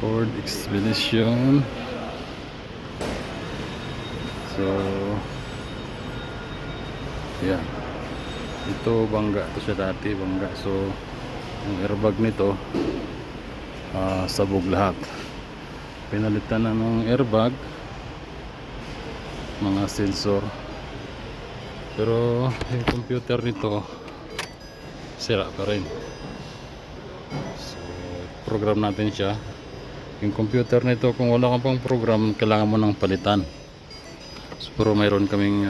Ford Expedition. So yan, ito bangga to siya dati, bangga. So yung airbag nito sabog lahat. Pinalitan na ng airbag, mga sensor, pero yung computer nito sira pa rin. So program natin siya. Yung computer nito, kung wala kang pang program, kailangan mo ng palitan. So, pero mayroon kaming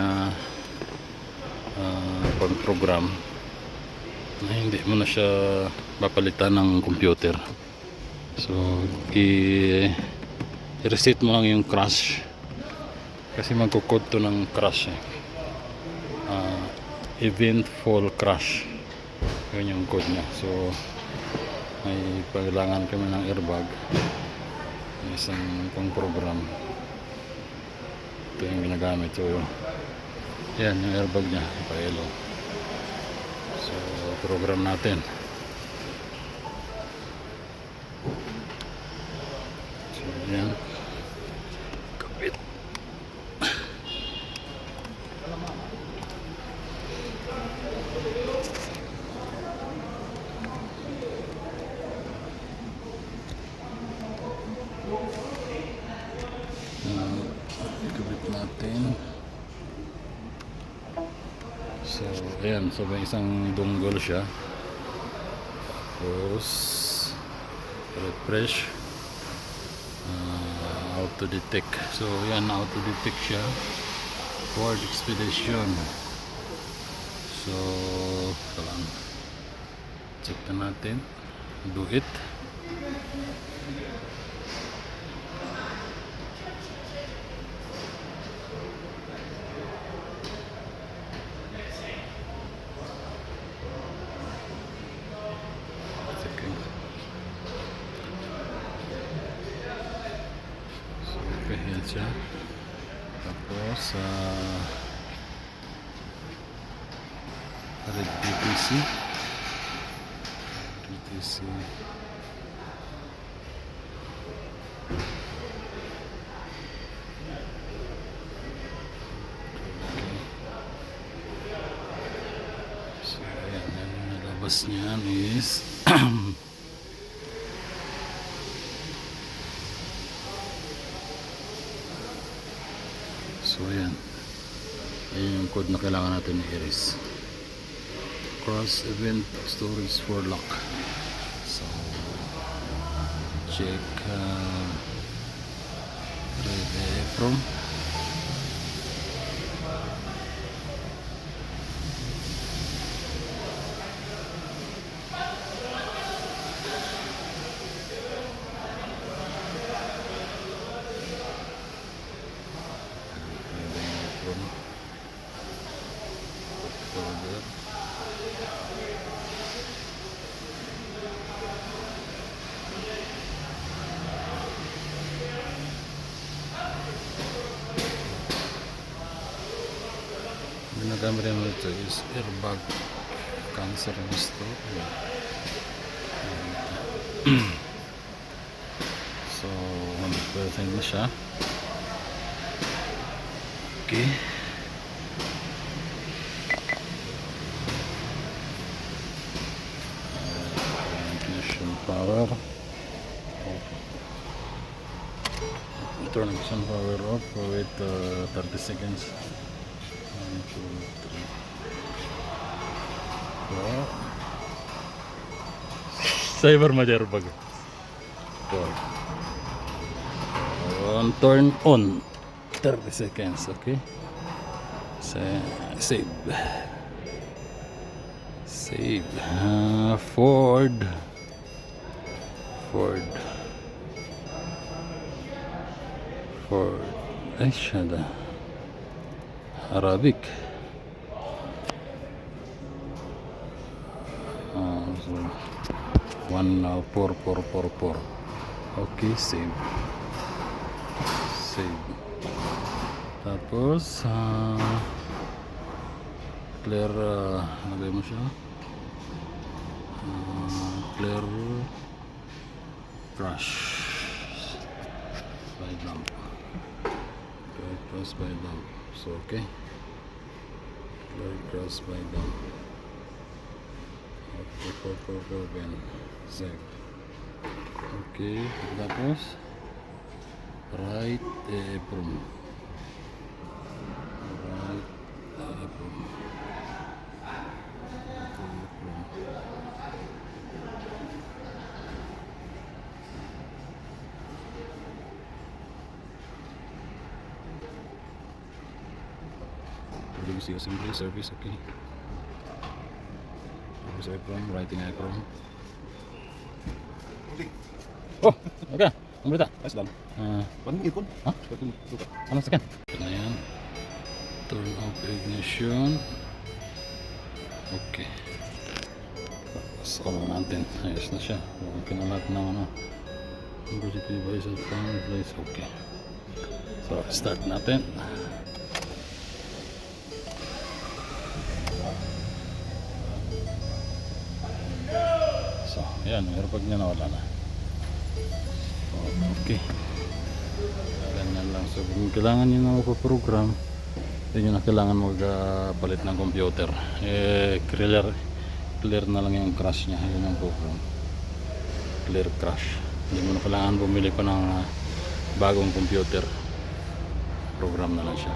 pang program na hindi mo na siya papalitan ng computer. So i-reset mo lang yung crash, kasi magkukode to ng crash eventful crash, yun yung code niya. So may kailangan kami ng airbag, isang pang program. Ito yung ginagamit. So yan yung airbag niya, ipailo. So program natin. So yan, kapit. Kapit natin. So ayan, so may isang dongle siya. Tapos refresh, auto detect. So yan, auto detect siya, Ford Expedition. So lang, check na natin, do it. Yan siya. Tapos red DTC so ayan, yung nalabas niyan is so ayan, yung code na kailangan natin i-erase. Cross event storage for lock. So check from ginagamit rin ito is airbag cancer gusto. So 100% na siya. Okay, ignition power off. Turn ignition power off. Wait 30 seconds. 1, 2, 3, 4. Cyber majer bag. 4. Turn on. 30 seconds. Okay. Save. Ford. Ay siya Arabic. So 14444. Okay, save. Tapos clear, lagay mo siya, clear crash. cross by dump. So okay. Clear cross by dump. Okay, Ben. Save. Okay, tapos right apron. Right apron. Produce assembly service, okay. Produce apron, writing apron. Oh, okay. Ang berita? Ayos lang. Ah, Paano yung earphone? ha? Earphone, lupa. Ano sa kan? Ito na yan. Turn off ignition. Okay. Tapos on natin. Ayos na siya. Okay na lahat ng ano. Emergency devices found in place. Okay. So, start natin. So, yan. Airbag niya nawala na. Okay. Ganyan lang. So, kung kailangan nyo na magpa-program, hindi nyo na kailangan magpalit ng computer. Clear na lang yung crash nya. Yun ang program. Clear crash. Hindi mo na kailangan bumili pa ng bagong computer. Program na lang siya.